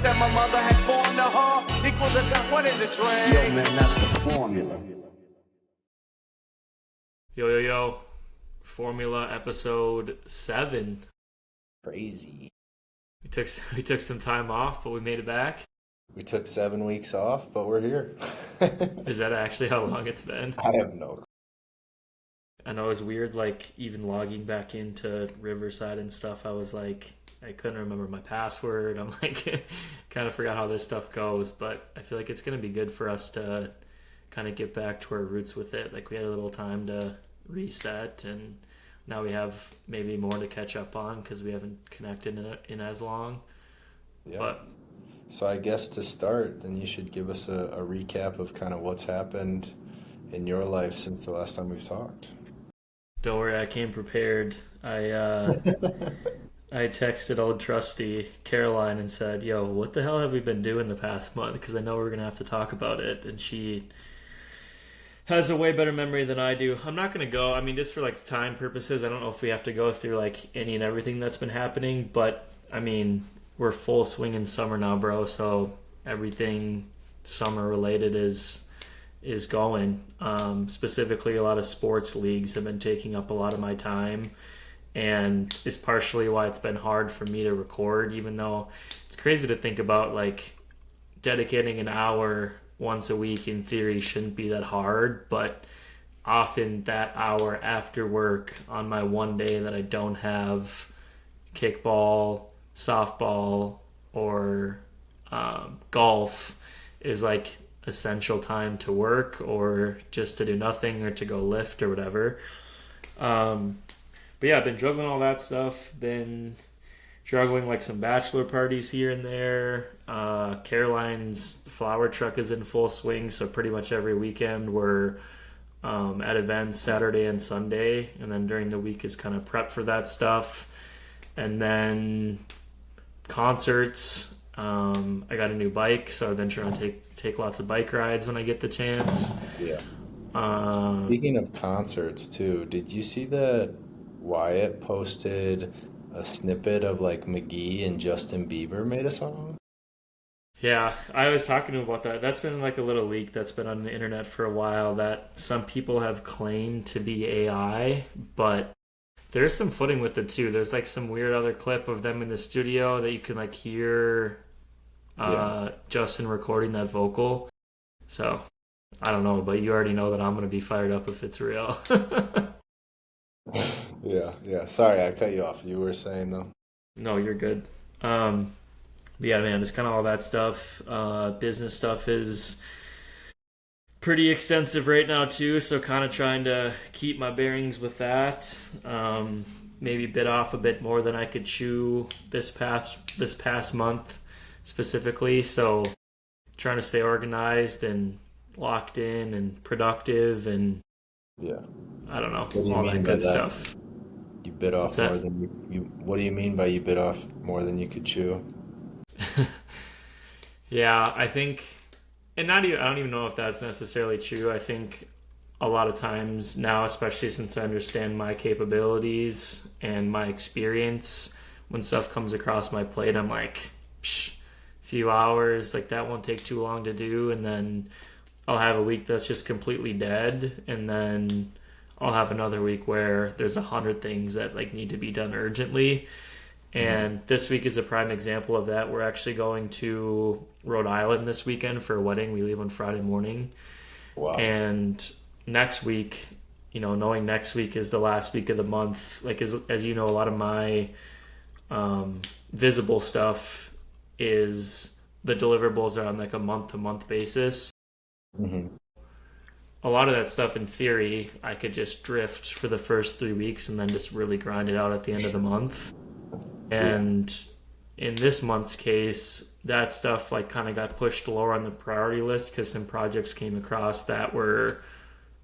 that my mother had born to her equals a gun. What is it, Trent? Yo, man, that's the formula. Yo. Formula episode 7. Crazy. We took some time off, but we made it back. We took 7 weeks off, but we're here. Is that actually how long it's been? I have no. I know it's weird, like, even logging back into Riverside and stuff, I was like, I couldn't remember my password. I'm like, kind of forgot how this stuff goes, but I feel like it's going to be good for us to kind of get back to our roots with it. Like, we had a little time to reset, and now we have maybe more to catch up on because we haven't connected in as long. Yeah. But So I guess to start, then you should give us a recap of kind of what's happened in your life since the last time we've talked. don't worry, I came prepared. I texted old trusty Caroline and said, yo, what the hell have we been doing the past month? Because I know we're going to have to talk about it. And she has a way better memory than I do. I'm not going to go, I mean, just for like time purposes, I don't know if we have to go through like any and everything that's been happening. But I mean, we're full swing in summer now, bro. So everything summer related is going. Specifically, a lot of sports leagues have been taking up a lot of my time. And is partially why it's been hard for me to record, even though it's crazy to think about, like, dedicating an hour once a week in theory shouldn't be that hard, but often that hour after work on my one day that I don't have kickball, softball, or golf is like essential time to work or just to do nothing or to go lift or whatever. But yeah, I've been juggling all that stuff. Been juggling like some bachelor parties here and there. Caroline's flower truck is in full swing, so pretty much every weekend we're at events Saturday and Sunday, and then during the week is kind of prep for that stuff. And then concerts. I got a new bike, so I've been trying to take lots of bike rides when I get the chance. Yeah. Speaking of concerts too, did you see that Wyatt posted a snippet of like McGee and Justin Bieber made a song? Yeah, I was talking to him about that. That's been like a little leak that's been on the internet for a while that some people have claimed to be AI, but there's some footing with it too. There's like some weird other clip of them in the studio that you can like hear Justin recording that vocal. So I don't know, but you already know that I'm going to be fired up if it's real. Yeah. Sorry, I cut you off. You were saying though. No, you're good. But yeah, man, it's kind of all that stuff. Business stuff is pretty extensive right now too, so kind of trying to keep my bearings with that. Maybe bit off a bit more than I could chew this past month specifically. So trying to stay organized and locked in and productive and Yeah. I don't know, What do you all mean that by good that? stuff. You bit off What's that? more than you. What do you mean by you bit off more than you could chew? Yeah, I think, and not even, I don't even know if that's necessarily true. I think a lot of times now, especially since I understand my capabilities and my experience, when stuff comes across my plate, I'm like, few hours, like that won't take too long to do, and then I'll have a week that's just completely dead, and then I'll have another week where there's 100 things that like need to be done urgently. And this week is a prime example of that. We're actually going to Rhode Island this weekend for a wedding. We leave on Friday morning. Wow. And next week, knowing next week is the last week of the month, like as you know, a lot of my visible stuff is the deliverables are on like a month-to-month basis. Mm-hmm. A lot of that stuff, in theory, I could just drift for the first 3 weeks and then just really grind it out at the end of the month. And in this month's case, that stuff like kind of got pushed lower on the priority list because some projects came across that were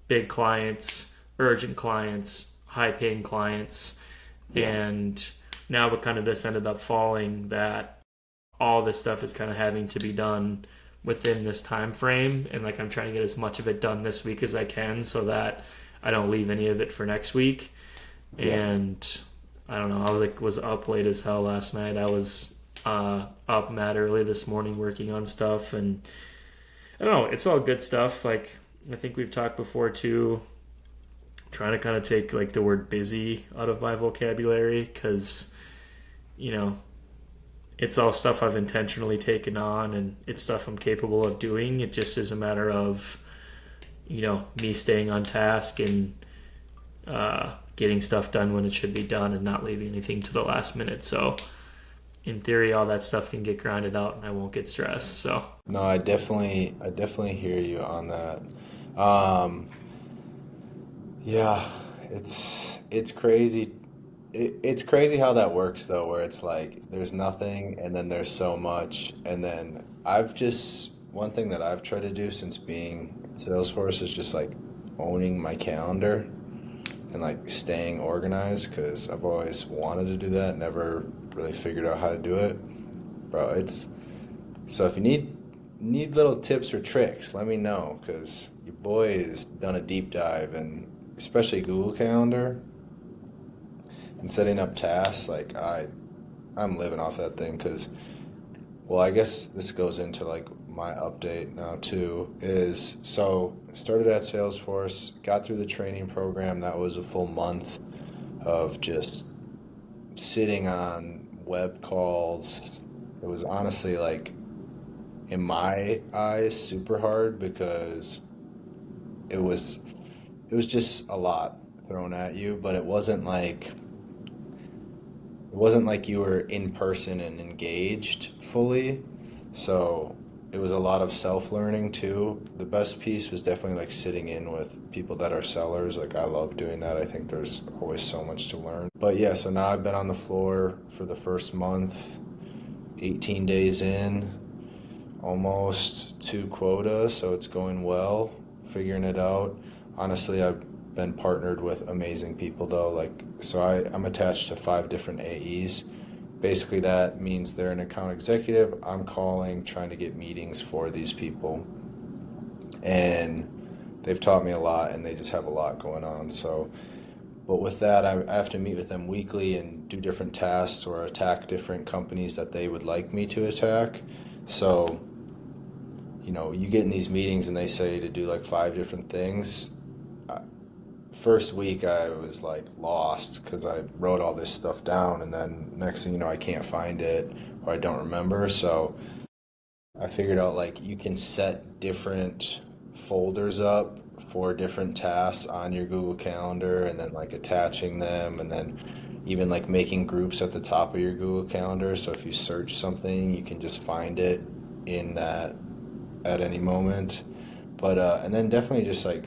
big clients, urgent clients, high-paying clients. And now it kind of just ended up falling that all this stuff is kind of having to be done within this time frame, and like I'm trying to get as much of it done this week as I can so that I don't leave any of it for next week. And I don't know, I was up late as hell last night. I was up mad early this morning working on stuff, and I don't know, it's all good stuff. Like I think we've talked before too, trying to kind of take like the word busy out of my vocabulary because you know it's all stuff I've intentionally taken on and it's stuff I'm capable of doing. It just is a matter of me staying on task and getting stuff done when it should be done and not leaving anything to the last minute. So in theory, all that stuff can get grinded out and I won't get stressed. So No, I definitely hear you on that. Um, yeah, it's crazy. It's crazy how that works though, where it's like there's nothing and then there's so much. And then one thing that I've tried to do since being at Salesforce is just like owning my calendar and like staying organized because I've always wanted to do that, never really figured out how to do it. Bro, it's so if you need little tips or tricks, let me know because your boy has done a deep dive and especially Google Calendar and setting up tasks. Like I'm living off that thing because well, I guess this goes into like my update now too. Is so started at Salesforce, got through the training program. That was a full month of just sitting on web calls. It was honestly like in my eyes super hard because it was it was just a lot thrown at you, but it wasn't like you were in person and engaged fully. So it was a lot of self-learning too. The best piece was definitely like sitting in with people that are sellers. Like I love doing that. I think there's always so much to learn. But yeah, so now I've been on the floor for the first month, 18 days in, almost to quota, so it's going well, figuring it out. Honestly, I've been partnered with amazing people though. Like, so I'm attached to 5 different AEs. Basically, that means they're an account executive. I'm calling, trying to get meetings for these people. And they've taught me a lot and they just have a lot going on. So, but with that, I have to meet with them weekly and do different tasks or attack different companies that they would like me to attack. So, you get in these meetings and they say to do like 5 different things. First week I was like lost because I wrote all this stuff down and then next thing you know I can't find it or I don't remember. So I figured out like you can set different folders up for different tasks on your Google Calendar and then like attaching them and then even like making groups at the top of your Google Calendar. So if you search something, you can just find it in that at any moment. But and then definitely just like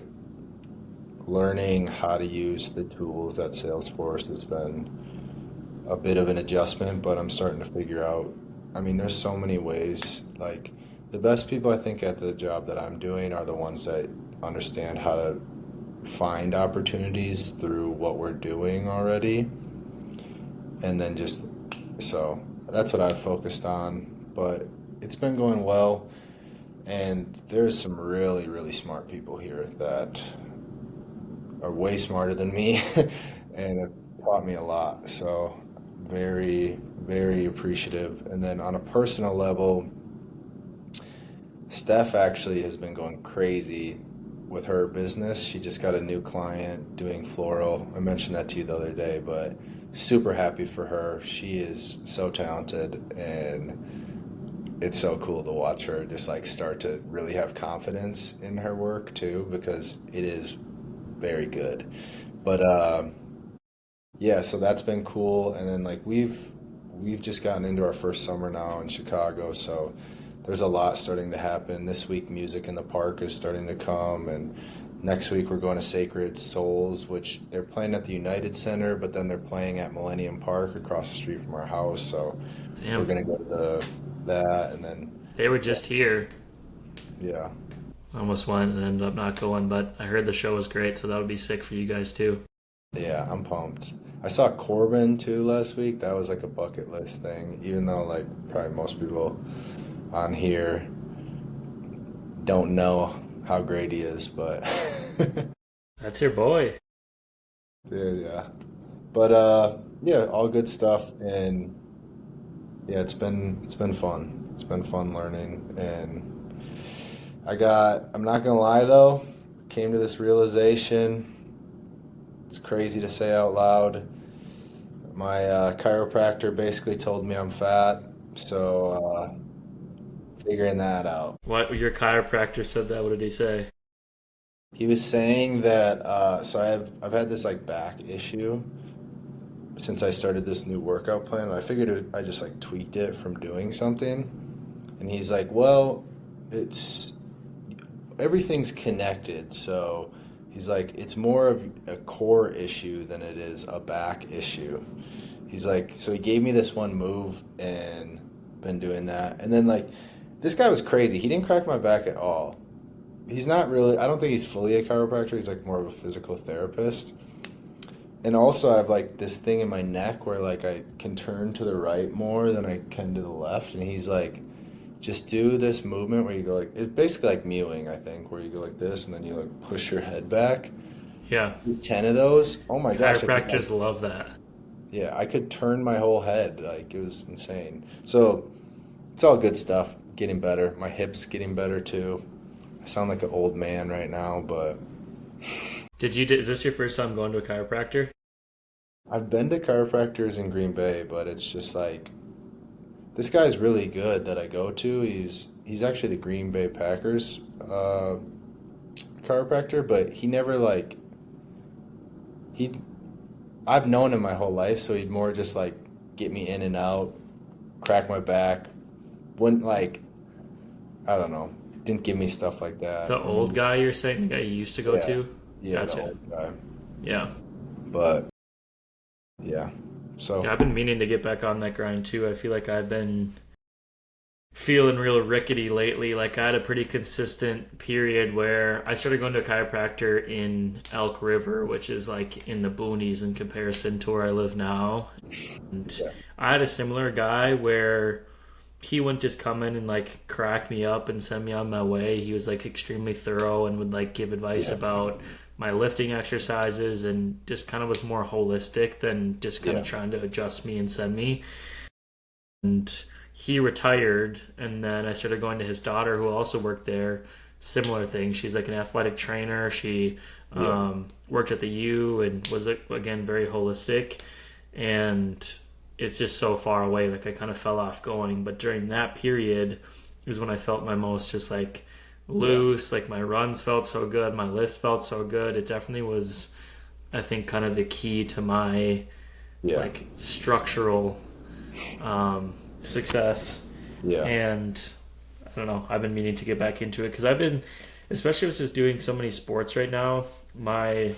learning how to use the tools at Salesforce has been a bit of an adjustment, but I'm starting to figure out. I mean, there's so many ways. Like the best people I think at the job that I'm doing are the ones that understand how to find opportunities through what we're doing already. And then just so that's what I've focused on, but it's been going well. And there's some really, really smart people here that are way smarter than me and have taught me a lot. So very, very appreciative. And then on a personal level, Steph actually has been going crazy with her business. She just got a new client doing floral. I mentioned that to you the other day, but super happy for her. She is so talented and it's so cool to watch her just like start to really have confidence in her work too because it is very good. But yeah, so that's been cool. And then like we've just gotten into our first summer now in Chicago, so there's a lot starting to happen. This week, Music in the Park is starting to come, and next week we're going to Sacred Souls, which they're playing at the United Center, but then they're playing at Millennium Park across the street from our house. So we're damn, gonna go to that, and then they were just here. yeah, I almost went and ended up not going, but I heard the show was great, so that would be sick for you guys too. yeah, I'm pumped. I saw Corbin too last week. That was like a bucket list thing, even though like probably most people on here don't know how great he is, but That's your boy. dude, yeah. But yeah, all good stuff. And Yeah, it's been fun. It's been fun learning, and I'm not gonna lie though, came to this realization. It's crazy to say out loud. My chiropractor basically told me I'm fat, so figuring that out. What your chiropractor said that? What did he say? He was saying that so I've had this like back issue since I started this new workout plan. I figured I just like tweaked it from doing something, and he's like, "Well, it's everything's connected." So he's like, "It's more of a core issue than it is a back issue." He's like, so he gave me this one move and been doing that. And then like this guy was crazy. He didn't crack my back at all. He's not really, I don't think he's fully a chiropractor. He's like more of a physical therapist. And also I have like this thing in my neck where like I can turn to the right more than I can to the left. And he's like, just do this movement where you go like, it's basically like mewing, I think, where you go like this and then you like push your head back. Yeah, Do 10 of those. Oh my gosh. chiropractors love that. Yeah, I could turn my whole head. Like it was insane. So it's all good stuff. Getting better. My hips getting better too. I sound like an old man right now, but Is this your first time going to a chiropractor? I've been to chiropractors in Green Bay, but it's just like this guy's really good that I go to. He's actually the Green Bay Packers chiropractor, but he never like he I've known him my whole life, so he'd more just like get me in and out, crack my back. Wouldn't like I don't know. Didn't give me stuff like that. The old guy you're saying, the guy you used to go Yeah, to? yeah, the Gotcha. old guy. Yeah. But yeah, Yeah, so I've been meaning to get back on that grind too. I feel like I've been feeling real rickety lately. Like I had a pretty consistent period where I started going to a chiropractor in Elk River, which is like in the boonies in comparison to where I live now. And yeah, I had a similar guy where he wouldn't just come in and like crack me up and send me on my way. He was like extremely thorough and would like give advice yeah, about my lifting exercises and just kind of was more holistic than just kind yeah, of trying to adjust me and send me. And he retired, and then I started going to his daughter, who also worked there. Similar thing. She's like an athletic trainer. She yeah, worked at the U and was again very holistic. And it's just so far away. Like I kind of fell off going. But during that period is when I felt my most just like yeah, loose. Like my runs felt so good. My list felt so good. It definitely was, I think, kind of the key to my yeah, like structural success. yeah, And I don't know, I've been meaning to get back into it because I've been, especially with just doing so many sports right now, my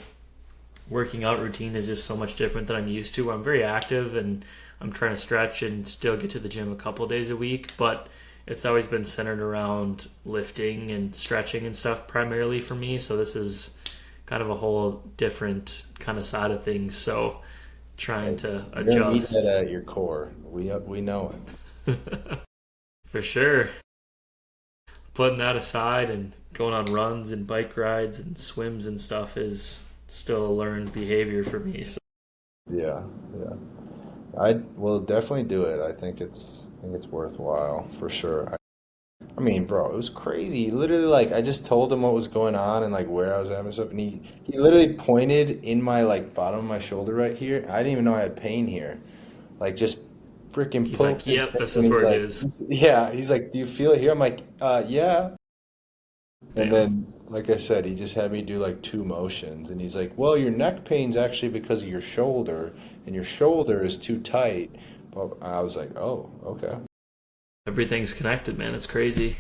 working out routine is just so much different than I'm used to. I'm very active and I'm trying to stretch and still get to the gym a couple days a week, but it's always been centered around lifting and stretching and stuff primarily for me. So this is kind of a whole different kind of side of things. So trying Hey, to you're gonna need that adjust at your core. We know it. for sure. Putting that aside and going on runs and bike rides and swims and stuff is still a learned behavior for me. So Yeah, yeah. I will definitely do it. I think it's worthwhile for sure. I mean, bro, it was crazy. Literally, like, I just told him what was going on and like where I was at and stuff, and he literally pointed in my like bottom of my shoulder right here. I didn't even know I had pain here. Like, just freaking he's like, poked his "Yep, finger, this and is he's where it like, is." yeah, he's like, do you feel it here? I'm like, yeah. And Damn. then, like I said, he just had me do like two motions, and he's like, well, your neck pain's actually because of your shoulder, and your shoulder is too tight. But I was like, oh, okay. Everything's connected, man. It's crazy.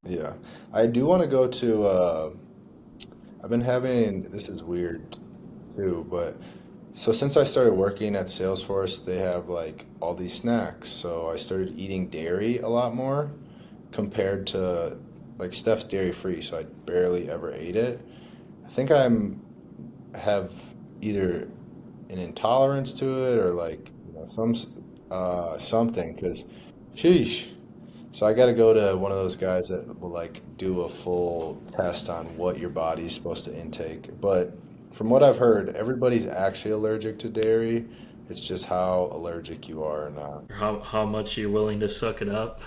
Yeah. I do want to go to I've been having this is weird too, but so since I started working at Salesforce, they have like all these snacks. So I started eating dairy a lot more compared to like Steph's dairy free, so I barely ever ate it. I think have either an intolerance to it or like something because sheesh. So I got to go to one of those guys that will like do a full test on what your body's supposed to intake. But from what I've heard, everybody's actually allergic to dairy, It's just how allergic you are or not. Or how much you're willing to suck it up.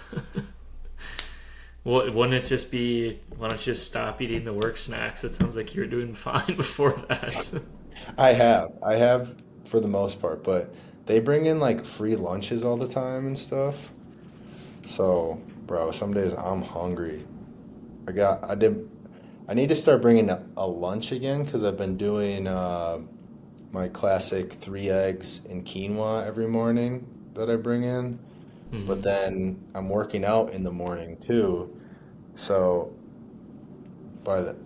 Well, wouldn't it just be? Why don't you just stop eating the work snacks? It sounds like you were doing fine before that. I have for the most part, but they bring in like free lunches all the time and stuff. So, bro, some days I'm hungry. I need to start bringing a lunch again because I've been doing my classic 3 eggs and quinoa every morning that I bring in. But Hmm. then I'm working out in the morning too. So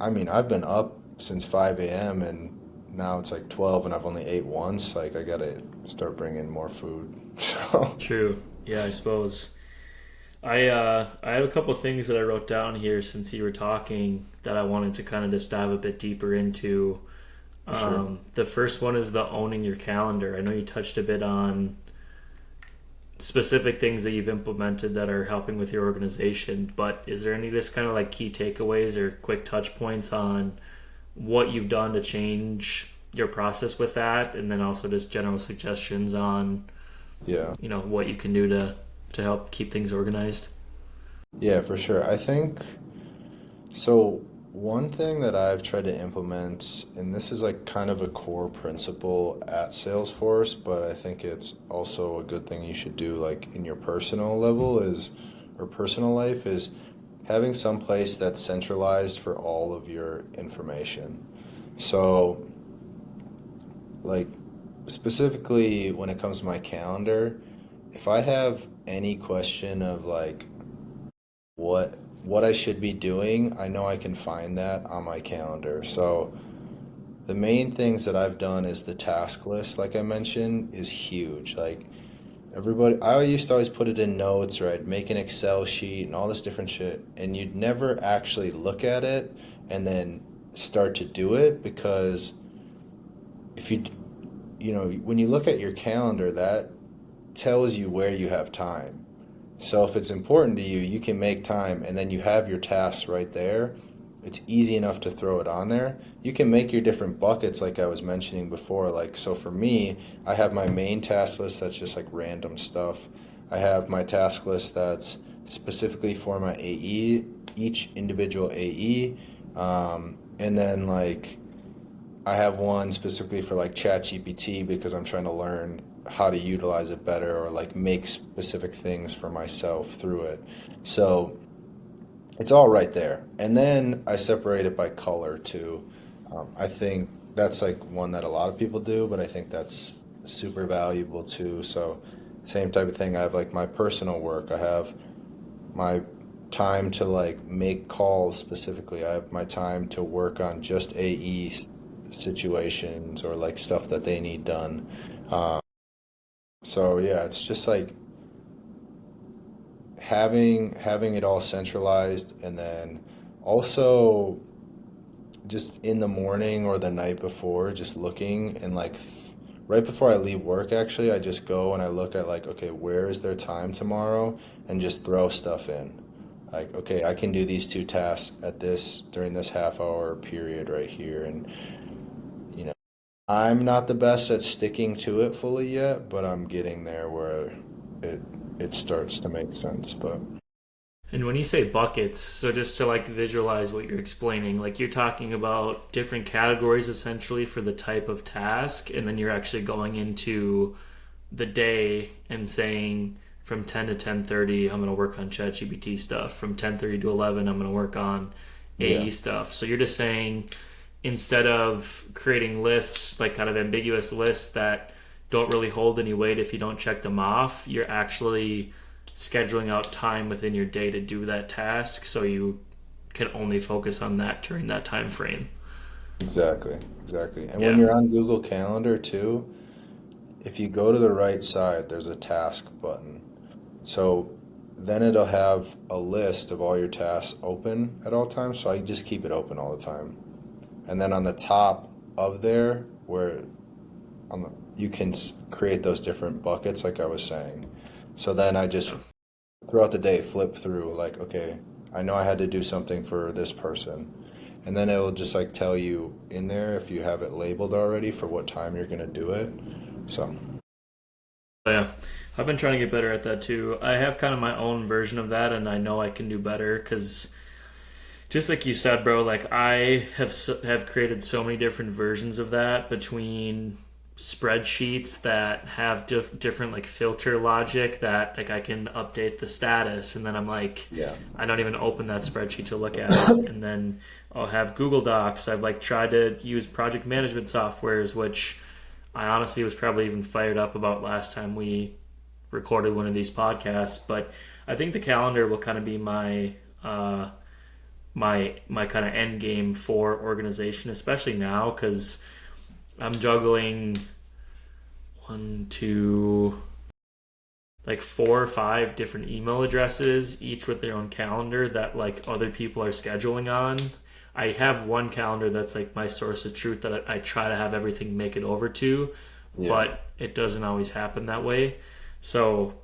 I mean, I've been up since 5 a.m. and now it's like 12 and I've only ate once. Like I gotta start bringing more food. So, True. Yeah, I suppose. I had a couple things that I wrote down here since you were talking that I wanted to kind of just dive a bit deeper into. for sure. The first one is the owning your calendar. I know you touched a bit on specific things that you've implemented that are helping with your organization, but is there any just kind of like key takeaways or quick touch points on what you've done to change your process with that, and then also just general suggestions on Yeah. what you can do to help keep things organized? Yeah, for sure. I think so. One thing that I've tried to implement, and this is like kind of a core principle at Salesforce, but I think it's also a good thing you should do like in your personal level is, or personal life is having some place that's centralized for all of your information. So, like specifically when it comes to my calendar, if I have any question of like what I should be doing, I know I can find that on my calendar. So the main things that I've done is the task list, like I mentioned, is huge. Like everybody, I used to always put it in notes or I'd make an Excel sheet and all this different shit, and you'd never actually look at it and then start to do it because if when you look at your calendar, that tells you where you have time. So if it's important to you, you can make time and then you have your tasks right there. It's easy enough to throw it on there. You can make your different buckets like I was mentioning before. Like so for me, I have my main task list that's just like random stuff. I have my task list that's specifically for my AE, each individual AE. And then like I have one specifically for like ChatGPT because I'm trying to learn how to utilize it better or like make specific things for myself through it. So it's all right there. And then I separate it by color too. I think that's like one that a lot of people do, but I think that's super valuable too. So same type of thing. I have like my personal work. I have my time to like make calls specifically. I have my time to work on just AE situations or like stuff that they need done. Um, so yeah, it's just like having it all centralized and then also just in the morning or the night before just looking and like right before I leave work actually I just go and I look at like okay where is there time tomorrow and just throw stuff in like okay I can do these two tasks at this during this half hour period right here and you know I'm not the best at sticking to it fully yet but I'm getting there where it it starts to make sense but And when you say buckets, so just to like visualize what you're explaining, like you're talking about different categories essentially for the type of task, and then you're actually going into the day and saying from 10 to 10:30 I'm going to work on ChatGPT stuff. From 10:30 to 11 I'm going to work on yeah. AE stuff. So you're just saying instead of creating lists, like kind of ambiguous lists that don't really hold any weight if you don't check them off, you're actually scheduling out time within your day to do that task so you can only focus on that during that time frame. Exactly, exactly. And when Yeah. you're on Google Calendar too, if you go to the right side, there's a task button. So then it'll have a list of all your tasks open at all times. So I just keep it open all the time. And then on the top of there, where you can create those different buckets, like I was saying. So then I just Yeah. throughout the day flip through, like, okay, I know I had to do something for this person. And then it'll just like tell you in there if you have it labeled already for what time you're gonna do it. So Yeah, I've been trying to get better at that too. I have kind of my own version of that, and I know I can do better because just like you said, bro, like I have created so many different versions of that between spreadsheets that have different like filter logic that like I can update the status, and then I'm like, Yeah. I don't even open that spreadsheet to look at it, and then I'll have Google Docs. I've like tried to use project management softwares, which I honestly was probably even fired up about last time we recorded one of these podcasts, but I think the calendar will kind of be my kind of end game for organization, especially now because I'm juggling one, two, like 4 or 5 different email addresses, each with their own calendar that like other people are scheduling on. I have one calendar that's like my source of truth that I try to have everything make it over to, Yeah. but it doesn't always happen that way. So,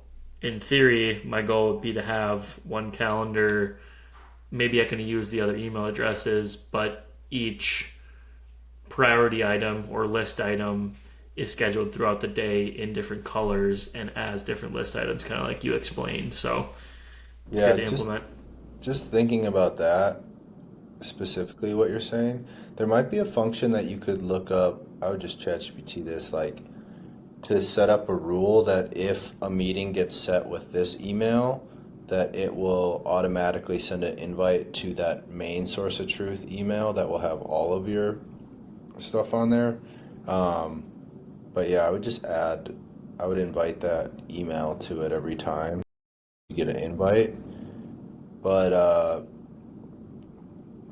in theory, my goal would be to have one calendar. Maybe I can use the other email addresses, but each priority item or list item is scheduled throughout the day in different colors and as different list items, kind of like you explained. So it's Yeah, good to just implement. just thinking about that, specifically what you're saying, there might be a function that you could look up. I would just ChatGPT this, like to set up a rule that if a meeting gets set with this email, that it will automatically send an invite to that main source of truth email that will have all of your stuff on there. Um, but yeah, I would invite that email to it every time you get an invite. But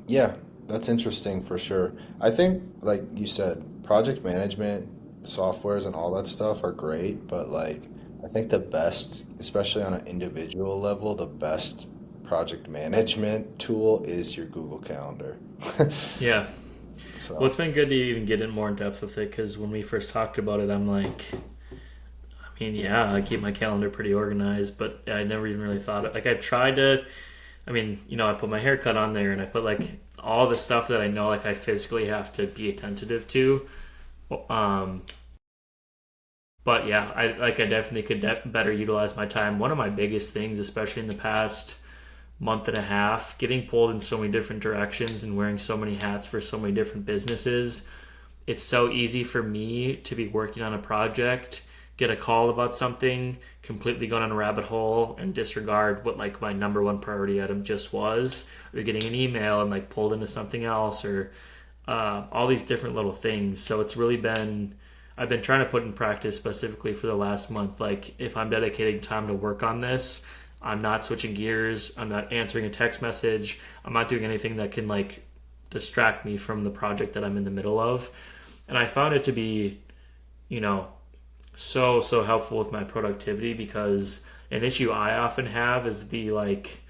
yeah, that's interesting for sure. I think, like you said, project management softwares and all that stuff are great, but like, I think the best, especially on an individual level, the best project management tool is your Google Calendar. Yeah. Well, So, it's been good to even get in more in depth with it because when we first talked about it, I'm like, I mean, yeah, I keep my calendar pretty organized, but I never even really thought it. Like, I tried to, I mean, I put my haircut on there and I put like all the stuff that I know like I physically have to be attentive to. Um, but yeah, I definitely could better utilize my time. One of my biggest things, especially in the past month and a half, getting pulled in so many different directions and wearing so many hats for so many different businesses, it's so easy for me to be working on a project, get a call about something, completely go down a rabbit hole and disregard what like my number one priority item just was, or getting an email and like pulled into something else, or all these different little things. So it's really been, I've been trying to put in practice specifically for the last month. Like if I'm dedicating time to work on this, I'm not switching gears. I'm not answering a text message. I'm not doing anything that can like distract me from the project that I'm in the middle of. And I found it to be, you know, so helpful with my productivity because an issue I often have is the like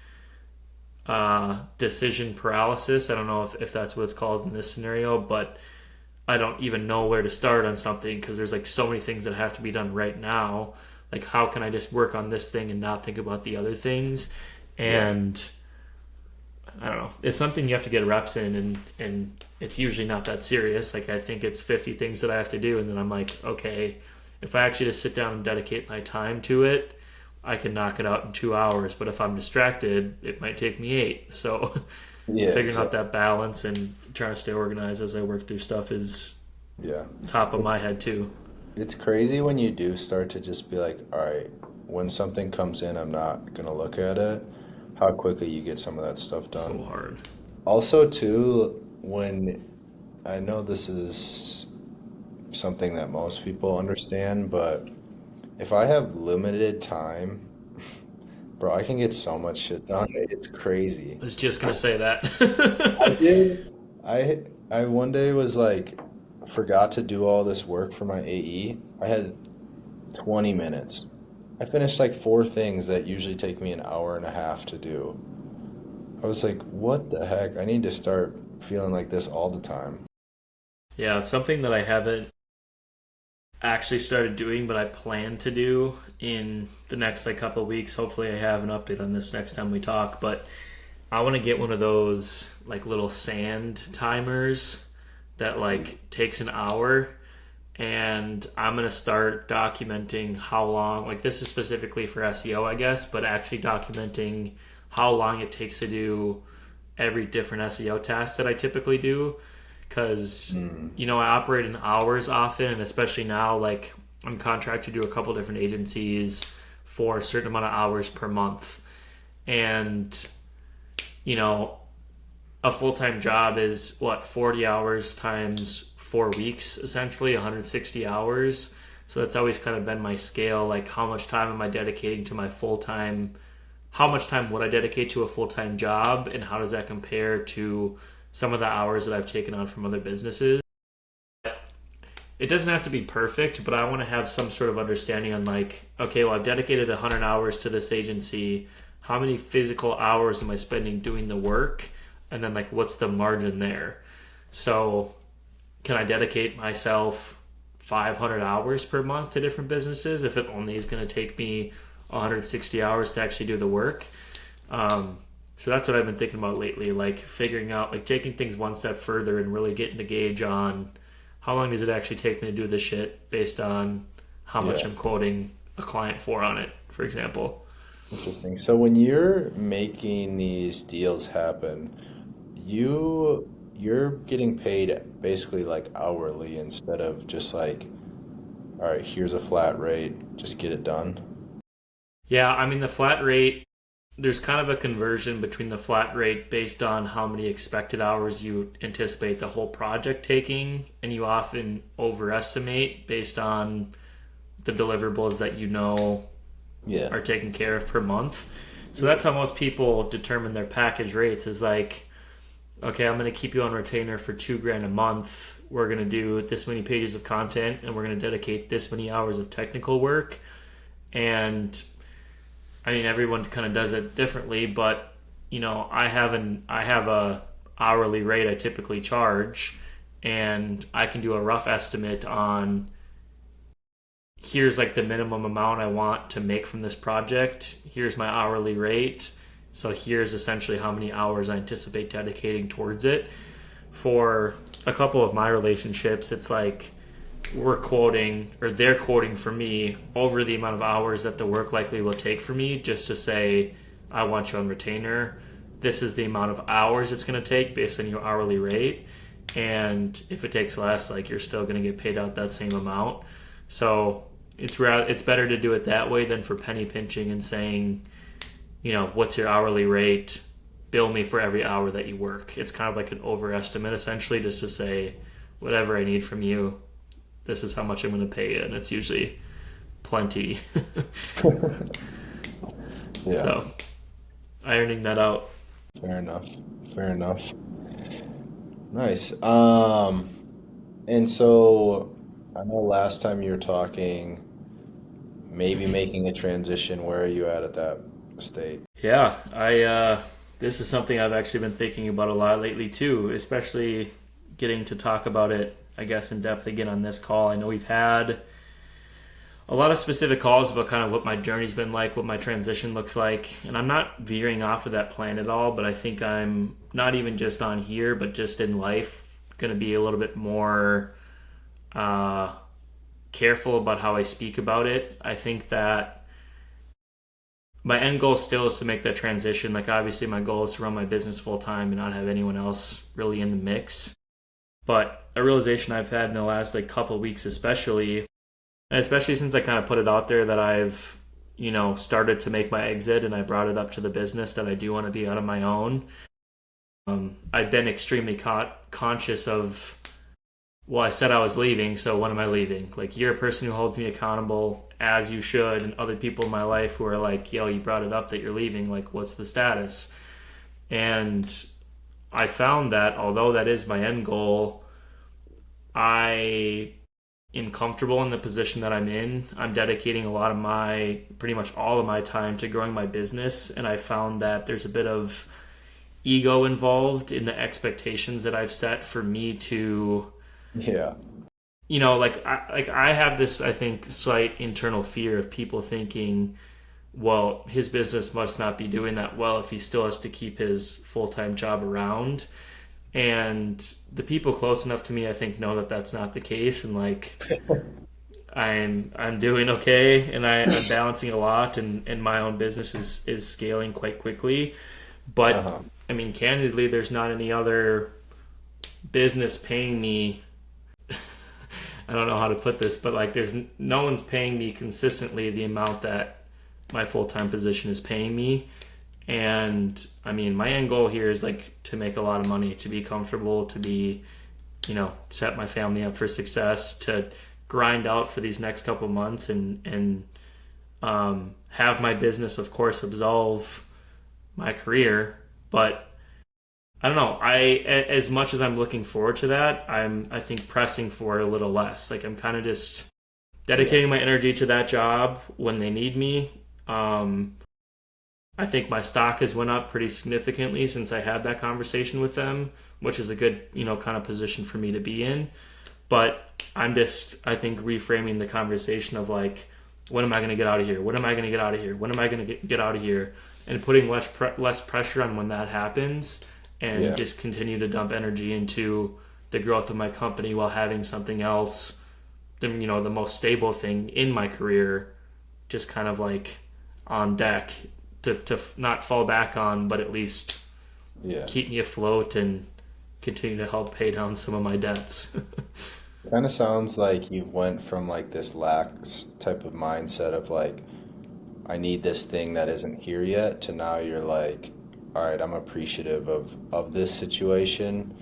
decision paralysis. I don't know if that's what it's called in this scenario, but I don't even know where to start on something because there's like so many things that have to be done right now. Like, how can I just work on this thing and not think about the other things? yeah. And I don't know. It's something you have to get reps in, and it's usually not that serious. Like, I think it's 50 things that I have to do, and then I'm like, okay, if I actually just sit down and dedicate my time to it, I can knock it out in 2 hours. But if I'm distracted, it might take me 8. So, Yeah, figuring out exactly. that balance and trying to stay organized as I work through stuff is Yeah. top of It's my head too. it's crazy when you do start to just be like, all right, when something comes in, I'm not gonna look at it. How quickly you get some of that stuff So done. hard. Also, too, when I know this is something that most people understand, but if I have limited time, bro, I can get so much shit done. It's crazy. I was just gonna say I that. did. I one day was like, forgot to do all this work for my AE. I had 20 minutes. I finished like 4 things that usually take me an hour and a half to do. I was like, what the heck? I need to start feeling like this all the time. Yeah, it's something that I haven't actually started doing, but I plan to do in the next like couple of weeks. Hopefully, I have an update on this next time we talk. But I want to get one of those like little sand timers that like takes an hour and I'm going to start documenting how long, like this is specifically for SEO, I guess, but actually documenting how long it takes to do every different SEO task that I typically do. Because, I operate in hours often, and especially now, like I'm contracted to do a couple different agencies for a certain amount of hours per month. And, a full-time job is 40 hours times 4 weeks, essentially 160 hours. So that's always kind of been my scale, like how much time am I dedicating to my full-time, how much time would I dedicate to a full-time job, and how does that compare to some of the hours that I've taken on from other businesses. It doesn't have to be perfect, but I want to have some sort of understanding on like, okay, well, I've dedicated 100 hours to this agency. How many physical hours am I spending doing the work? And then like, what's the margin there? So can I dedicate myself 500 hours per month to different businesses if it only is going to take me 160 hours to actually do the work? So that's what I've been thinking about lately, like figuring out, like taking things one step further and really getting to gauge on how long does it actually take me to do this shit based on how much I'm quoting a client for on it, for example. Interesting. So when you're making these deals happen, you're getting paid basically like hourly instead of just like, all right, here's a flat rate, just get it done. Yeah, I mean, the flat rate, there's kind of a conversion between the flat rate based on how many expected hours you anticipate the whole project taking, and you often overestimate based on the deliverables that are taken care of per month. So that's how most people determine their package rates, is like, okay, I'm going to keep you on retainer for $2,000 a month. We're going to do this many pages of content, and we're going to dedicate this many hours of technical work. And I mean, everyone kind of does it differently, but I have a hourly rate I typically charge, and I can do a rough estimate on here's like the minimum amount I want to make from this project. Here's my hourly rate. So here's essentially how many hours I anticipate dedicating towards it. For a couple of my relationships, it's like we're quoting, or they're quoting for me over the amount of hours that the work likely will take for me, just to say, I want you on retainer. This is the amount of hours it's going to take based on your hourly rate. And if it takes less, like you're still going to get paid out that same amount. So it's better to do it that way than for penny pinching and saying, what's your hourly rate? Bill me for every hour that you work. It's kind of like an overestimate, essentially, just to say, whatever I need from you, this is how much I'm going to pay you, and it's usually plenty. Yeah. So, ironing that out. Fair enough. Fair enough. Nice. And so I know last time you were talking, maybe making a transition. Where are you at that state? Yeah, this is something I've actually been thinking about a lot lately too, especially getting to talk about it, I guess, in depth again on this call. I know we've had a lot of specific calls about kind of what my journey's been like, what my transition looks like, and I'm not veering off of that plan at all, but I think I'm not even just on here, but just in life, going to be a little bit more careful about how I speak about it. I think that my end goal still is to make that transition. Like, obviously my goal is to run my business full time and not have anyone else really in the mix. But a realization I've had in the last couple of weeks, especially since I kind of put it out there that I've, started to make my exit, and I brought it up to the business that I do want to be out on my own. I've been extremely conscious of, well, I said I was leaving, so when am I leaving? Like, you're a person who holds me accountable, as you should, and other people in my life who are like, yo, you brought it up that you're leaving, like, what's the status? And I found that although that is my end goal, I am comfortable in the position that I'm in. I'm dedicating pretty much all of my time to growing my business, and I found that there's a bit of ego involved in the expectations that I've set for me to, I have this, I think, slight internal fear of people thinking, well, his business must not be doing that well if he still has to keep his full-time job around. And the people close enough to me, I think, know that that's not the case, and like I'm doing okay, and I'm balancing a lot, and my own business is scaling quite quickly. But Uh-huh. I mean, candidly, there's not any other business paying me. I don't know how to put this, but like, there's no one's paying me consistently the amount that my full time position is paying me. And I mean, my end goal here is like to make a lot of money, to be comfortable, to be, set my family up for success, to grind out for these next couple months, and have my business, of course, absolve my career. But I don't know. As much as I'm looking forward to that, I think pressing for it a little less. Like, I'm kind of just Yeah. dedicating my energy to that job when they need me. Um, I think my stock has went up pretty significantly since I had that conversation with them, which is a good, kind of position for me to be in. But I'm just, I think, reframing the conversation of like, when am I going to get out of here? When am I going to get out of here? When am I going to get out of here? And putting less pressure on when that happens, and Yeah. just continue to dump energy into the growth of my company while having something else, the most stable thing in my career, just kind of like on deck to not fall back on, but at least Yeah. keep me afloat and continue to help pay down some of my debts. Kind of sounds like you've went from like this lax type of mindset of like, I need this thing that isn't here yet, to now you're like, all right, I'm appreciative of this situation.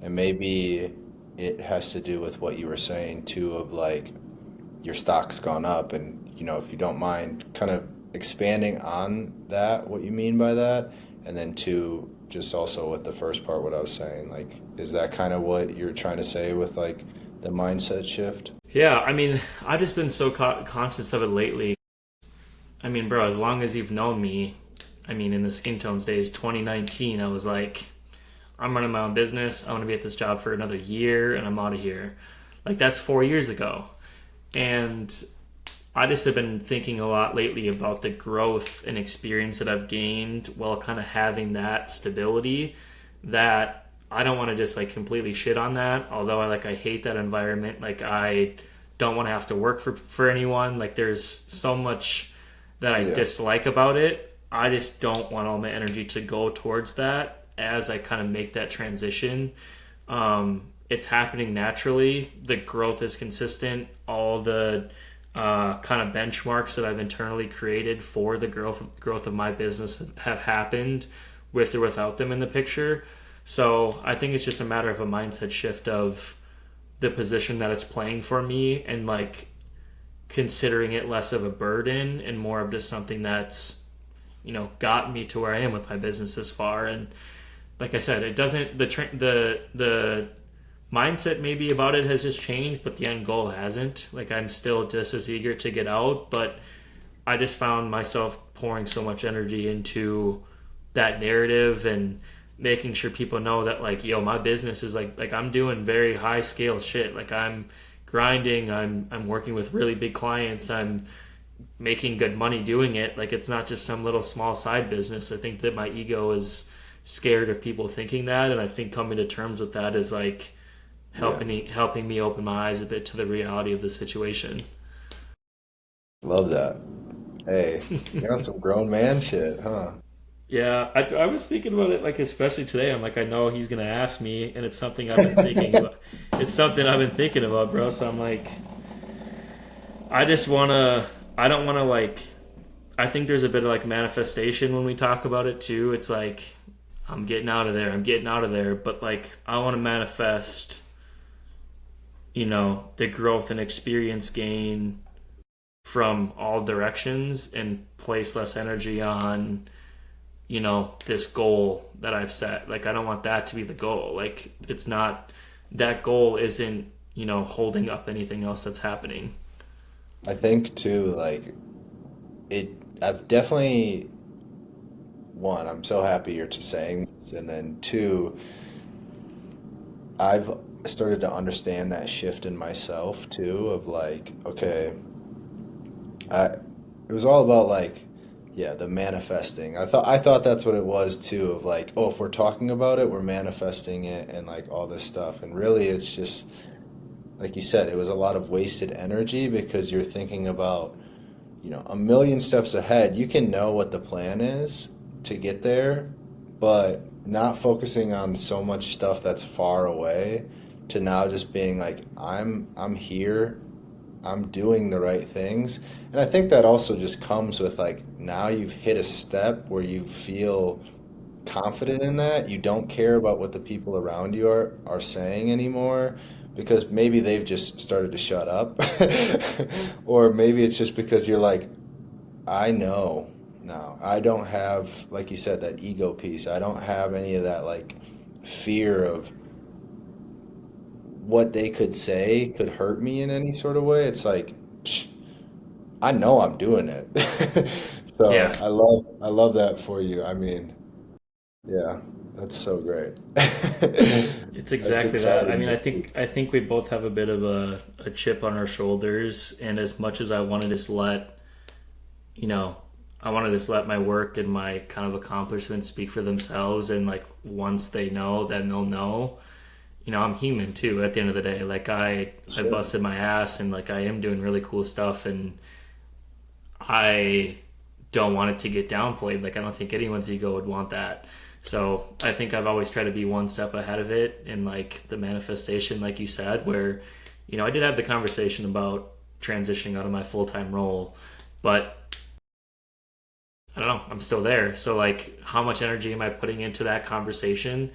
And maybe it has to do with what you were saying too, of like your stock's gone up, and if you don't mind kind of expanding on that, what you mean by that. And then two, just also with the first part, what I was saying, like, is that kind of what you're trying to say with like the mindset shift? Yeah, I mean, I've just been so conscious of it lately. I mean, bro, as long as you've known me, I mean, in the skin tones days, 2019, I was like, I'm running my own business. I want to be at this job for another year, and I'm out of here. Like, that's 4 years ago. And I just have been thinking a lot lately about the growth and experience that I've gained while kind of having that stability, that I don't want to just like completely shit on that. Although I hate that environment. Like, I don't want to have to work for anyone. Like, there's so much that I Yeah. dislike about it. I just don't want all my energy to go towards that as I kind of make that transition. It's happening naturally. The growth is consistent. All the kind of benchmarks that I've internally created for the growth of my business have happened with or without them in the picture. So I think it's just a matter of a mindset shift of the position that it's playing for me, and like considering it less of a burden and more of just something that's gotten me to where I am with my business this far. And like I said, it doesn't the mindset maybe about it has just changed, but the end goal hasn't. Like, I'm still just as eager to get out, but I just found myself pouring so much energy into that narrative and making sure people know that, like, yo, my business is like I'm doing very high scale shit. Like, I'm grinding, I'm working with really big clients, I'm making good money doing it. Like, it's not just some little small side business. I think that my ego is scared of people thinking that, and I think coming to terms with that is like Yeah. helping me open my eyes a bit to the reality of the situation. Love that. Hey, you're on some grown man shit, huh? Yeah, I was thinking about it, like, especially today. I'm like, I know he's gonna ask me, and it's something I've been thinking about. It's something I've been thinking about, bro. So I'm like, I just wanna. I don't wanna like. I think there's a bit of like manifestation when we talk about it too. It's like, I'm getting out of there. I'm getting out of there. But like, I want to manifest, the growth and experience gain from all directions, and place less energy on, this goal that I've set. Like, I don't want that to be the goal. Like, it's not, that goal isn't, holding up anything else that's happening. I think too, like it. I've definitely one. I'm so happy you're just saying this, and then two, I've started to understand that shift in myself too. Of like, okay, I. It was all about like Yeah, the manifesting. I thought that's what it was too, of like, oh, if we're talking about it, we're manifesting it and like all this stuff. And really it's just like you said, it was a lot of wasted energy because you're thinking about, a million steps ahead. You can know what the plan is to get there, but not focusing on so much stuff that's far away to now just being like, I'm here, I'm doing the right things. And I think that also just comes with like now you've hit a step where you feel confident in that. You don't care about what the people around you are saying anymore because maybe they've just started to shut up. Or maybe it's just because you're like, I know now. I don't have, like you said, that ego piece. I don't have any of that like fear of what they could say could hurt me in any sort of way. It's like, psh, I know I'm doing it. So Yeah, I love that for you. I mean, yeah, that's so great. it's That's exactly that. I exciting mean, to I see. think I think we both have a bit of a chip on our shoulders, and as much as I want to just let you know, I want to just let my work and my kind of accomplishments speak for themselves, and like once they know, then they'll know. I'm human too. At the end of the day, like I Sure. busted my ass, and like I am doing really cool stuff, and I don't want it to get downplayed. Like I don't think anyone's ego would want that. So I think I've always tried to be one step ahead of it in like the manifestation, like you said, where I did have the conversation about transitioning out of my full time role, but I don't know, I'm still there. So like how much energy am I putting into that conversation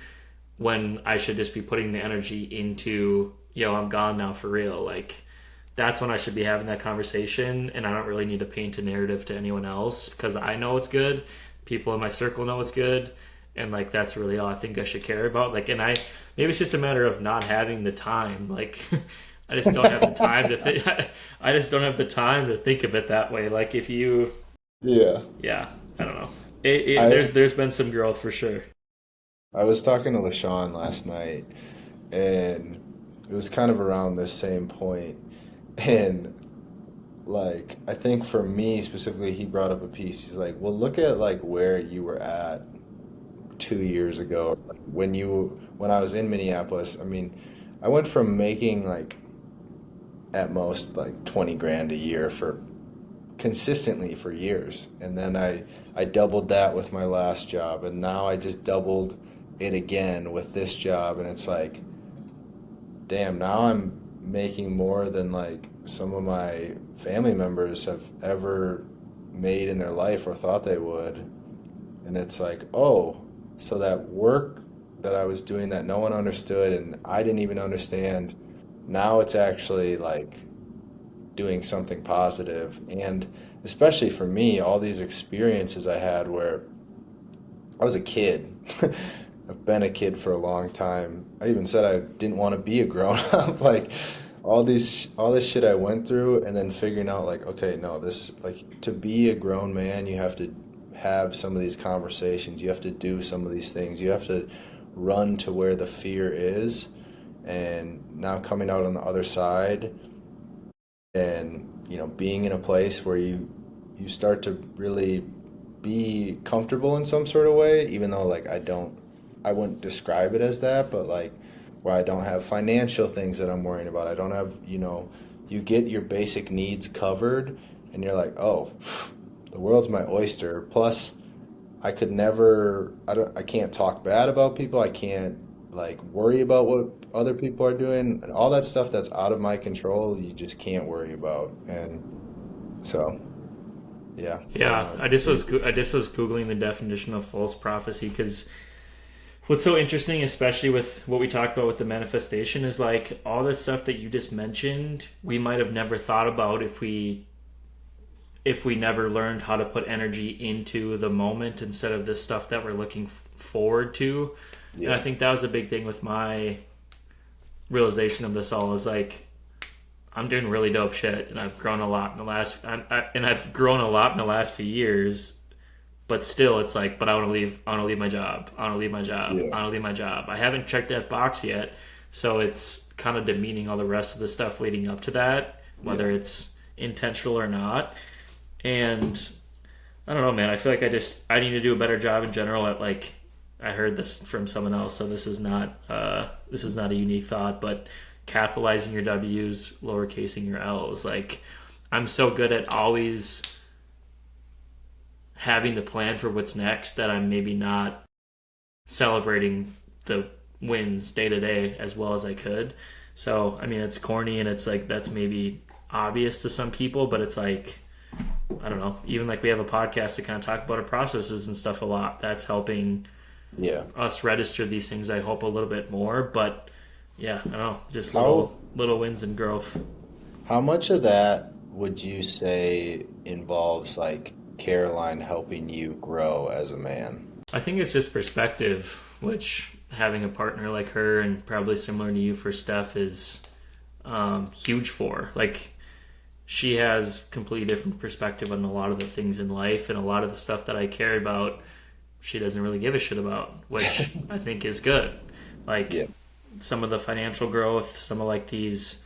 when I should just be putting the energy into, I'm gone now for real. Like that's when I should be having that conversation, and I don't really need to paint a narrative to anyone else because I know it's good. People in my circle know it's good, and like that's really all I think I should care about. Like, and I maybe it's just a matter of not having the time. Like, I just don't have the time to think. I just don't have the time to think of it that way. Like, if you, Yeah. yeah, I don't know. I There's been some growth for sure. I was talking to LaShawn last night and it was kind of around this same point. And like I think for me specifically, he brought up a piece. He's like, "Well, look at like where you were at 2 years ago, like when I was in Minneapolis. I mean, I went from making like at most like 20 grand a year for consistently for years, and then I doubled that with my last job, and now I just doubled it again with this job, and it's like, damn, now I'm making more than like some of my family members have ever made in their life or thought they would. And it's like, oh, so that work that I was doing that no one understood and I didn't even understand, now it's actually like doing something positive. And especially for me, all these experiences I had where I was a kid. I've been a kid for a long time. I even said I didn't want to be a grown up. Like all this shit I went through and then figuring out like, okay, no, this like to be a grown man, you have to have some of these conversations. You have to do some of these things. You have to run to where the fear is. And now coming out on the other side and being in a place where you start to really be comfortable in some sort of way, even though like I wouldn't describe it as that, but like where I don't have financial things that I'm worrying about. I don't have, you get your basic needs covered and you're like, oh, the world's my oyster. Plus I can't talk bad about people. I can't like worry about what other people are doing and all that stuff that's out of my control. You just can't worry about. And so, yeah, I don't Yeah, know. I just was googling the definition of false prophecy because what's so interesting, especially with what we talked about with the manifestation, is like all that stuff that you just mentioned, we might have never thought about if we never learned how to put energy into the moment instead of the stuff that we're looking forward to. And I Yeah, think that was a big thing with my realization of this all is like I'm doing really dope shit, and I've grown a lot in the last and I've grown a lot in the last few years. But still, it's like, but I want to leave. I want to leave my job. I want to leave my job. yeah, I want to leave my job. I haven't checked that box yet, so it's kind of demeaning all the rest of the stuff leading up to that, yeah, whether it's intentional or not. And I don't know, man. I feel like I need to do a better job in general at like I heard this from someone else, so this is not a unique thought, but capitalizing your W's, lowercasing your L's. Like I'm so good at always having the plan for what's next that I'm maybe not celebrating the wins day to day as well as I could. So I mean, it's corny and it's like that's maybe obvious to some people, but it's like I don't know. Even like we have a podcast to kind of talk about our processes and stuff a lot. That's helping Yeah. us register these things. I hope a little bit more, but yeah, I don't know. Just How little wins and growth. how much of that would you say involves like Caroline helping you grow as a man? I think it's just perspective, which having a partner like her and probably similar to you for Steph is huge for. Like she has completely different perspective on a lot of the things in life and a lot of the stuff that I care about she doesn't really give a shit about, which I think is good. Yeah. Like some of the financial growth, some of like these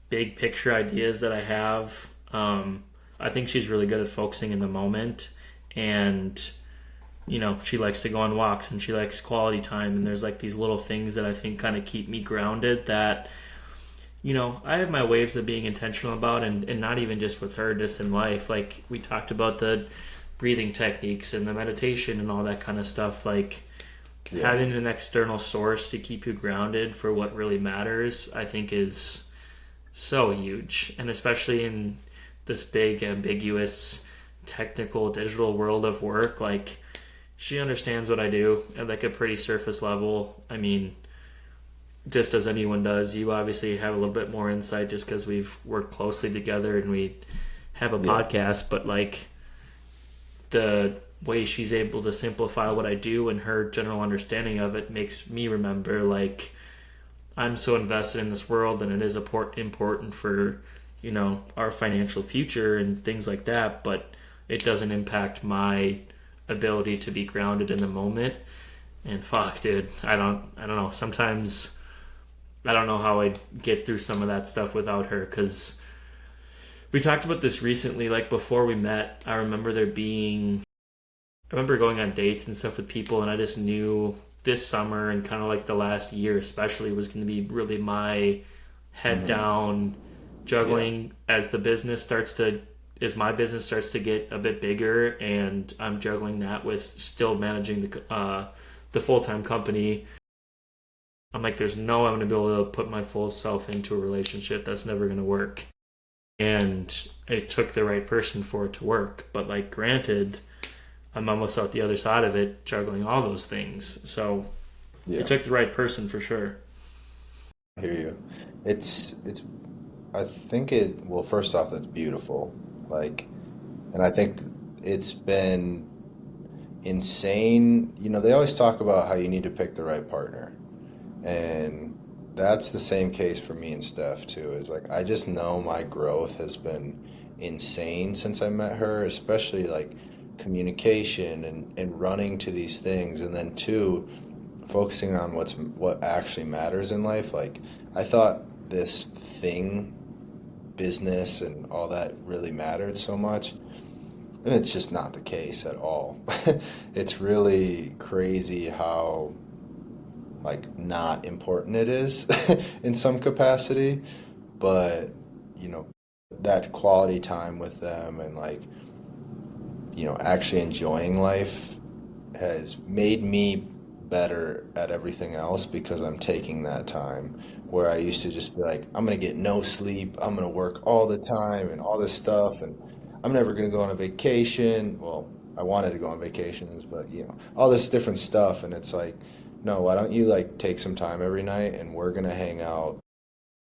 big picture ideas that I have. I think she's really good at focusing in the moment, and she likes to go on walks and she likes quality time. And there's like these little things that I think kind of keep me grounded. That I have my waves of being intentional about, and not even just with her, just in life. Like we talked about the breathing techniques and the meditation and all that kind of stuff. Like Yeah. having an external source to keep you grounded for what really matters, I think is so huge. And especially in this big, ambiguous, technical, digital world of work, like she understands what I do at like a pretty surface level. I mean, just as anyone does. You obviously have a little bit more insight just because we've worked closely together and we have a Yeah. podcast, but like the way she's able to simplify what I do and her general understanding of it makes me remember like I'm so invested in this world and it is important for our financial future and things like that, but it doesn't impact my ability to be grounded in the moment. And fuck, dude, I don't know. Sometimes I don't know how I'd get through some of that stuff without her, because we talked about this recently. Like before we met, I remember going on dates and stuff with people, and I just knew this summer and kind of like the last year especially was going to be really my head down juggling as my business starts to get a bit bigger, and I'm juggling that with still managing the full-time company. I'm like, there's no way I'm going to be able to put my full self into a relationship. That's never going to work. And it took the right person for it to work. But like, granted, I'm almost out the other side of it, juggling all those things. So Yeah. it took the right person for sure. I hear you. It's I think well, first off, that's beautiful. Like, and I think it's been insane. They always talk about how you need to pick the right partner. And that's the same case for me and Steph too. Is like I just know my growth has been insane since I met her, especially like communication and running to these things, and then two, focusing on what actually matters in life. Like I thought this thing, business and all that really mattered so much, and it's just not the case at all. It's really crazy how like not important it is in some capacity, but you know that quality time with them and like actually enjoying life has made me better at everything else because I'm taking that time where I used to just be like, I'm gonna get no sleep, I'm gonna work all the time and all this stuff, and I'm never gonna go on a vacation. Well, I wanted to go on vacations, but all this different stuff, and it's like, no, why don't you like take some time every night and we're gonna hang out.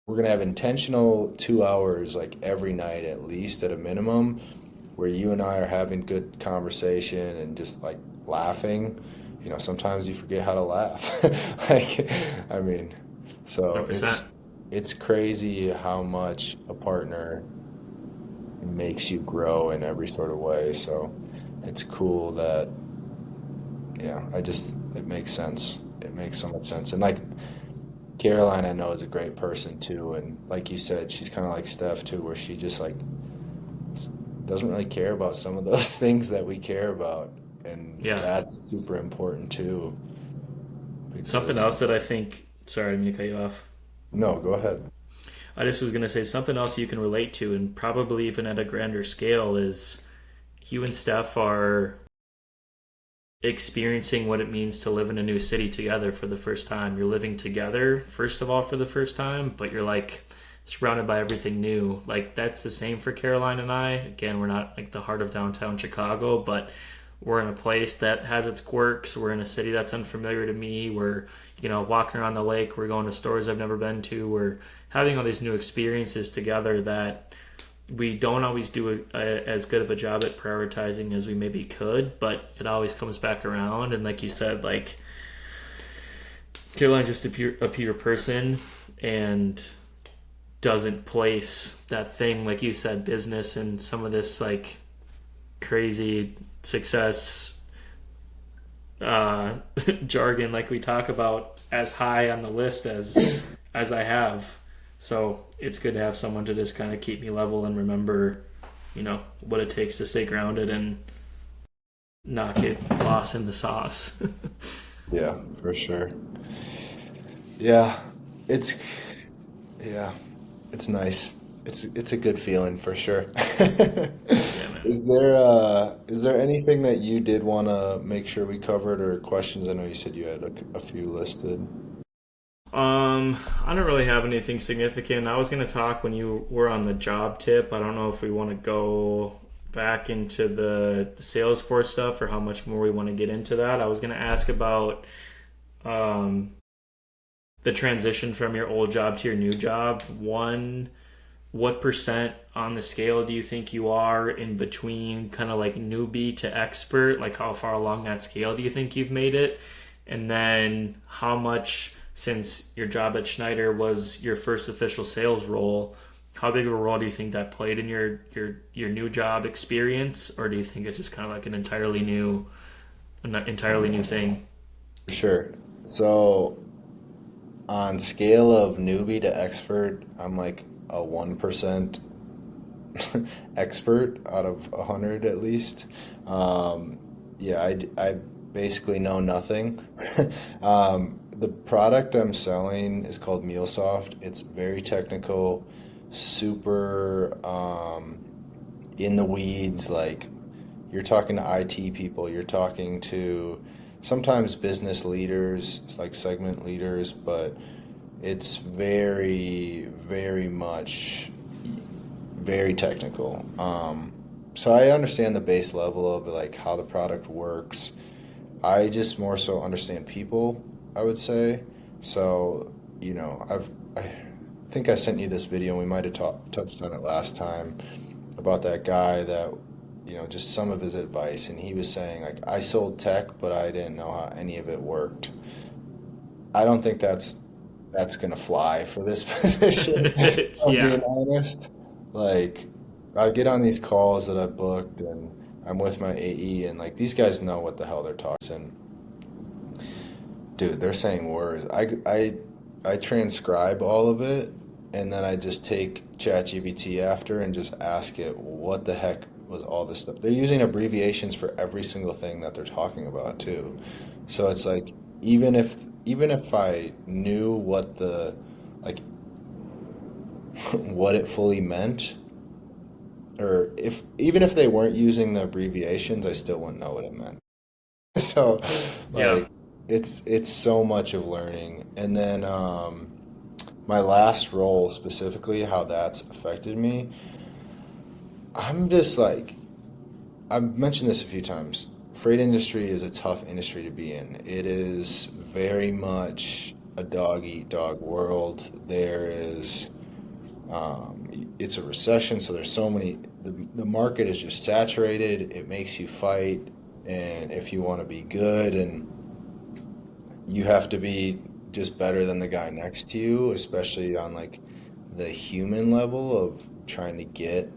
We're gonna have intentional 2 hours like every night at least at a minimum where you and I are having good conversation and just like laughing. Sometimes you forget how to laugh. Like, I mean, so 100%. it's crazy how much a partner makes you grow in every sort of way. So it's cool that, yeah, it makes sense. It makes so much sense. And like Caroline, I know is a great person too. And like you said, she's kind of like Steph too, where she just like doesn't really care about some of those things that we care about, and Yeah. that's super important too. Something Because else that I think, sorry, I didn't mean to cut you off. no, go ahead. I just was going to say something else you can relate to, and probably even at a grander scale, is you and Steph are experiencing what it means to live in a new city together for the first time. You're living together, first of all, for the first time, but you're like surrounded by everything new. Like, that's the same for Caroline and I. Again, we're not like the heart of downtown Chicago, but we're in a place that has its quirks. We're in a city that's unfamiliar to me. We're, walking around the lake. We're going to stores I've never been to. We're having all these new experiences together that we don't always do as good of a job at prioritizing as we maybe could, but it always comes back around. And like you said, like, Caroline's just a pure person and doesn't place that thing, like you said, business and some of this like crazy success jargon like we talk about as high on the list as I have. So it's good to have someone to just kind of keep me level and remember, what it takes to stay grounded and not get lost in the sauce. Yeah, for sure. Yeah, it's yeah, it's nice. It's a good feeling for sure. Yeah, man. Is there anything that you did want to make sure we covered or questions? I know you said you had a few listed. I don't really have anything significant. I was gonna talk when you were on the job tip. I don't know if we want to go back into the Salesforce stuff or how much more we want to get into that. I was gonna ask about um, the transition from your old job to your new job. One, what percent on the scale do you think you are in between kind of like newbie to expert? Like, how far along that scale do you think you've made it? And then how much, since your job at Schneider was your first official sales role, how big of a role do you think that played in your new job experience, or do you think it's just kind of like an entirely new thing? For sure. So on scale of newbie to expert, I'm like a 1% expert out of 100 at least. Yeah, I basically know nothing. The product I'm selling is called MuleSoft. It's very technical, super in the weeds. Like, you're talking to IT people, you're talking to sometimes business leaders, it's like segment leaders, but it's very, very much very technical. So I understand the base level of like how the product works. I just more so understand people, I would say. So, I think I sent you this video and we might have touched on it last time about that guy that, just some of his advice. And he was saying, like, I sold tech, but I didn't know how any of it worked. I don't think that's gonna fly for this position, if I'm Yeah. being honest. Like, I get on these calls that I booked and I'm with my AE and like these guys know what the hell they're talking. And dude, they're saying words. I transcribe all of it and then I just take ChatGPT after and just ask it what the heck was all this stuff. They're using abbreviations for every single thing that they're talking about too. So it's like even if I knew what the like what it fully meant, or if even if they weren't using the abbreviations, I still wouldn't know what it meant. So, Yeah. like, it's so much of learning. And then my last role specifically, how that's affected me, I'm just like, I've mentioned this a few times. Freight industry is a tough industry to be in. It is very much a dog eat dog world. It's a recession, so there's so many. The market is just saturated. It makes you fight, and if you want to be good, and you have to be just better than the guy next to you, especially on like the human level of trying to get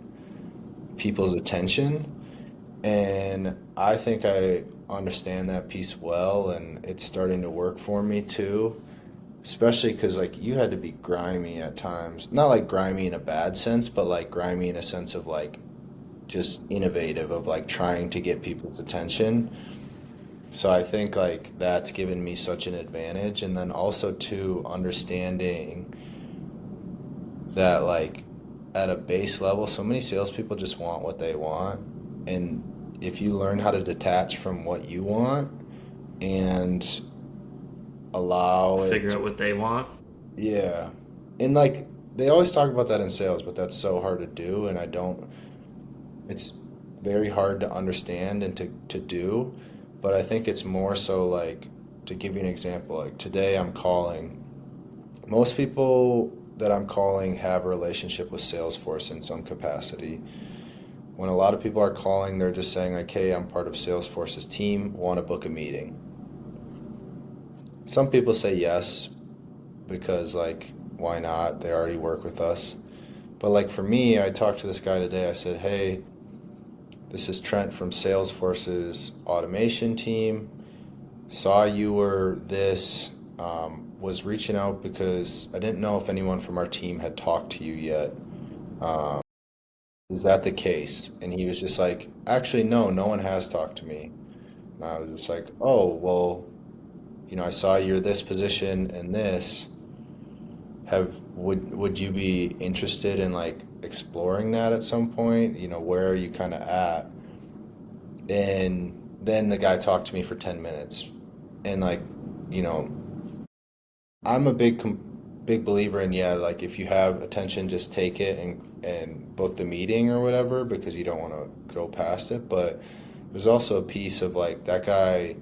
people's attention. And I think I understand that piece well, and it's starting to work for me too. Especially because like you had to be grimy at times, not like grimy in a bad sense, but like grimy in a sense of like just innovative of like trying to get people's attention. So I think like that's given me such an advantage. And then also too understanding that like at a base level, so many salespeople just want what they want. And if you learn how to detach from what you want and allow Figure it, out what they want. yeah. And like they always talk about that in sales, but that's so hard to do. And I don't, it's very hard to understand and to do. But I think it's more so like, to give you an example, like today I'm calling, most people that I'm calling have a relationship with Salesforce in some capacity. When a lot of people are calling, they're just saying like, "Hey, I'm part of Salesforce's team, want to book a meeting." Some people say yes because like, why not? They already work with us. But like for me, I talked to this guy today. I said, "Hey, this is Trent from Salesforce's automation team. Saw you were this, was reaching out because I didn't know if anyone from our team had talked to you yet. Um, is that the case?" And he was just like, "Actually, no, no one has talked to me." And I was just like, "Oh, well, I saw you're this position and this. Would you be interested in like exploring that at some point? Where are you kind of at?" And then the guy talked to me for 10 minutes. And like, you know, I'm a big believer in, yeah, like if you have attention, just take it and book the meeting or whatever because you don't want to go past it. But there's also a piece of like that guy,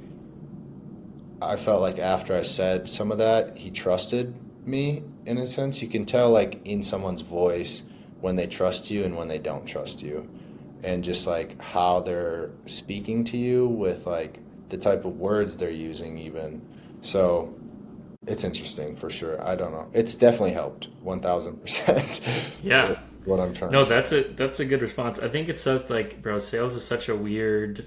I felt like after I said some of that, he trusted me in a sense. You can tell like in someone's voice when they trust you and when they don't trust you. And just like how they're speaking to you with like the type of words they're using even. So it's interesting for sure. I don't know. It's definitely helped 1000% Yeah. with what I'm trying to No, say. that's a good response. I think it's such like, bro, sales is such a weird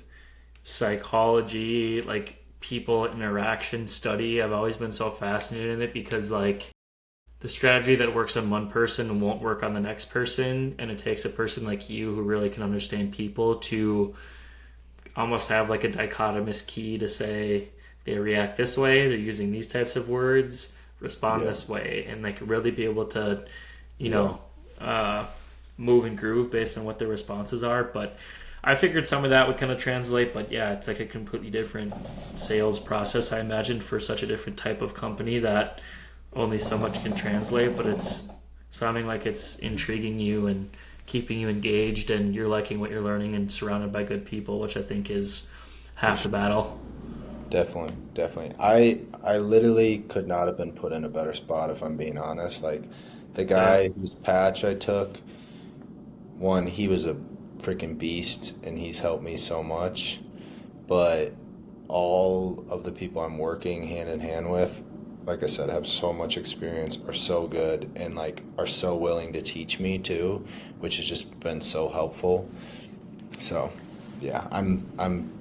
psychology, like people interaction study. I've always been so fascinated in it because like the strategy that works on one person won't work on the next person, and it takes a person like you who really can understand people to almost have like a dichotomous key to say they react this way, they're using these types of words, respond Yeah. this way, and like really be able to, you Yeah. know, uh, move and groove based on what their responses are. But I figured some of that would kind of translate, but yeah, it's like a completely different sales process, I imagine, for such a different type of company that only so much can translate, but it's sounding like it's intriguing you and keeping you engaged and you're liking what you're learning and surrounded by good people, which I think is For half the sure. battle. Definitely. Definitely. I literally could not have been put in a better spot if I'm being honest. Like the Yeah. guy whose patch I took, one, he was a freaking beast and he's helped me so much. But all of the people I'm working hand in hand with, like I said, have so much experience, are so good, and like are so willing to teach me too, which has just been so helpful. So, yeah, I'm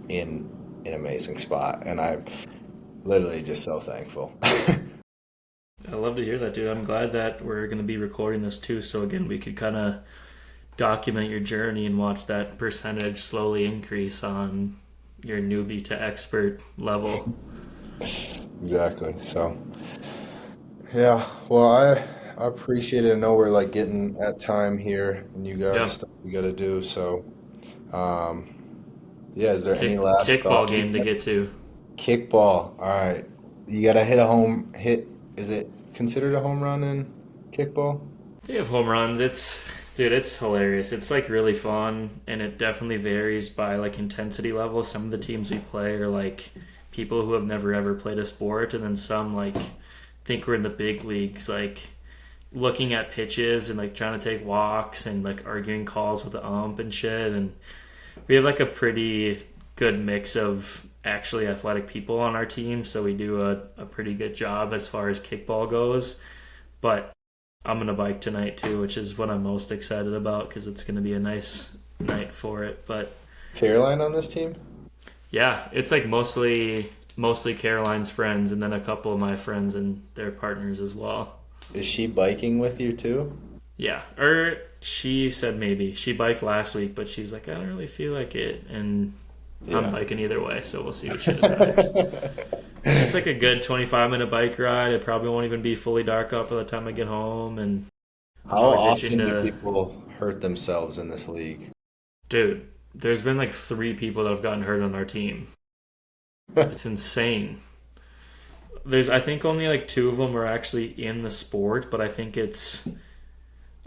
in an amazing spot, and I'm literally just so thankful. I love to hear that, dude. I'm glad that we're going to be recording this too. So, again, we could kind of document your journey and watch that percentage slowly increase on your newbie to expert level. Exactly. So, yeah. Well, I appreciate it. I know we're like getting at time here, and you got Yeah. stuff you got to do. So, um, yeah. Is there any last Kickball thoughts you game to got? get to. Kickball. All right. You gotta hit a home hit. Is it considered a home run in kickball? They have home runs. Dude, it's hilarious. It's like really fun, and it definitely varies by like intensity level. Some of the teams we play are like people who have never ever played a sport, and then some like think we're in the big leagues, like looking at pitches and like trying to take walks and like arguing calls with the ump and shit. And we have like a pretty good mix of actually athletic people on our team, so we do a pretty good job as far as kickball goes. But I'm gonna bike tonight too, which is what I'm most excited about because it's gonna be a nice night for it. But Caroline on this team? yeah, it's like mostly Caroline's friends and then a couple of my friends and their partners as well. Is she biking with you too? Yeah, or she said maybe she biked last week, but she's like, I don't really feel like it, and I'm Yeah. biking either way, so we'll see what she decides. It's like a good 25-minute bike ride. It probably won't even be fully dark up by the time I get home, and I'm How always itching often do to. people hurt themselves in this league? Dude, there's been like 3 people that have gotten hurt on our team. It's insane. There's, I think, only like 2 of them are actually in the sport, but I think it's.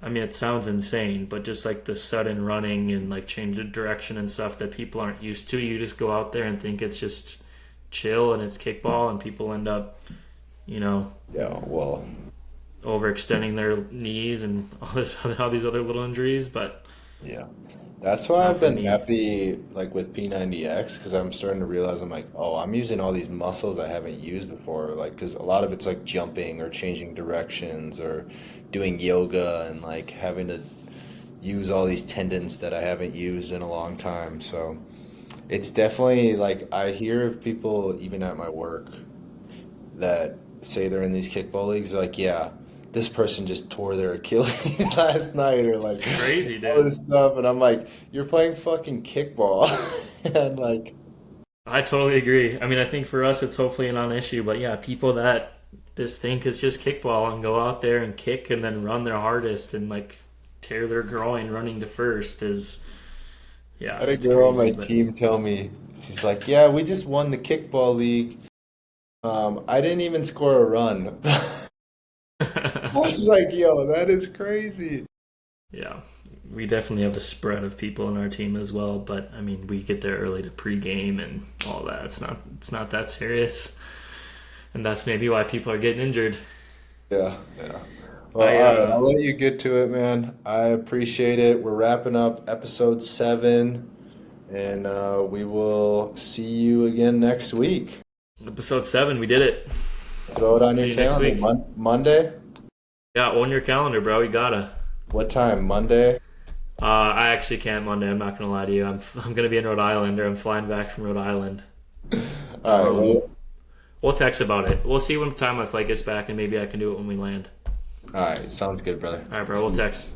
I mean, it sounds insane, but just like the sudden running and like change of direction and stuff that people aren't used to, you just go out there and think it's just chill and it's kickball, and people end up, you know, Yeah, well, overextending their knees and all these other little injuries. But yeah. That's why not I've for been me. happy like with P90X because I'm starting to realize I'm like, oh, I'm using all these muscles I haven't used before. Like, because a lot of it's like jumping or changing directions or doing yoga and like having to use all these tendons that I haven't used in a long time. So it's definitely like I hear of people even at my work that say they're in these kickball leagues, like, yeah, this person just tore their Achilles last night, or like It's crazy, all dude. this stuff, and I'm like, you're playing fucking kickball, and like, I totally agree. I mean, I think for us, it's hopefully a non-issue, but yeah, people that just think it's just kickball and go out there and kick and then run their hardest and like tear their groin running to first is, yeah, I had a it's girl on my crazy. But team tell me, she's like, yeah, we just won the kickball league. I didn't even score a run. I was like, yo, that is crazy. yeah, we definitely have a spread of people on our team as well. But I mean, we get there early to pregame and all that. It's not that serious, and that's maybe why people are getting injured. Yeah, yeah. Well, I all right, I'll let you get to it, man. I appreciate it. We're wrapping up episode 7, and we will see you again next week. Episode 7, we did it. Throw it on See your you next calendar. week. Monday? Yeah, on your calendar, bro. You gotta. What time? Monday? I actually can't Monday. I'm not gonna lie to you. I'm gonna be in Rhode Island, or I'm flying back from Rhode Island. All right, Um, well, we'll text about it. We'll see when time my flight gets back, and maybe I can do it when we land. all right. Sounds good, brother. All right, bro. See We'll you. text.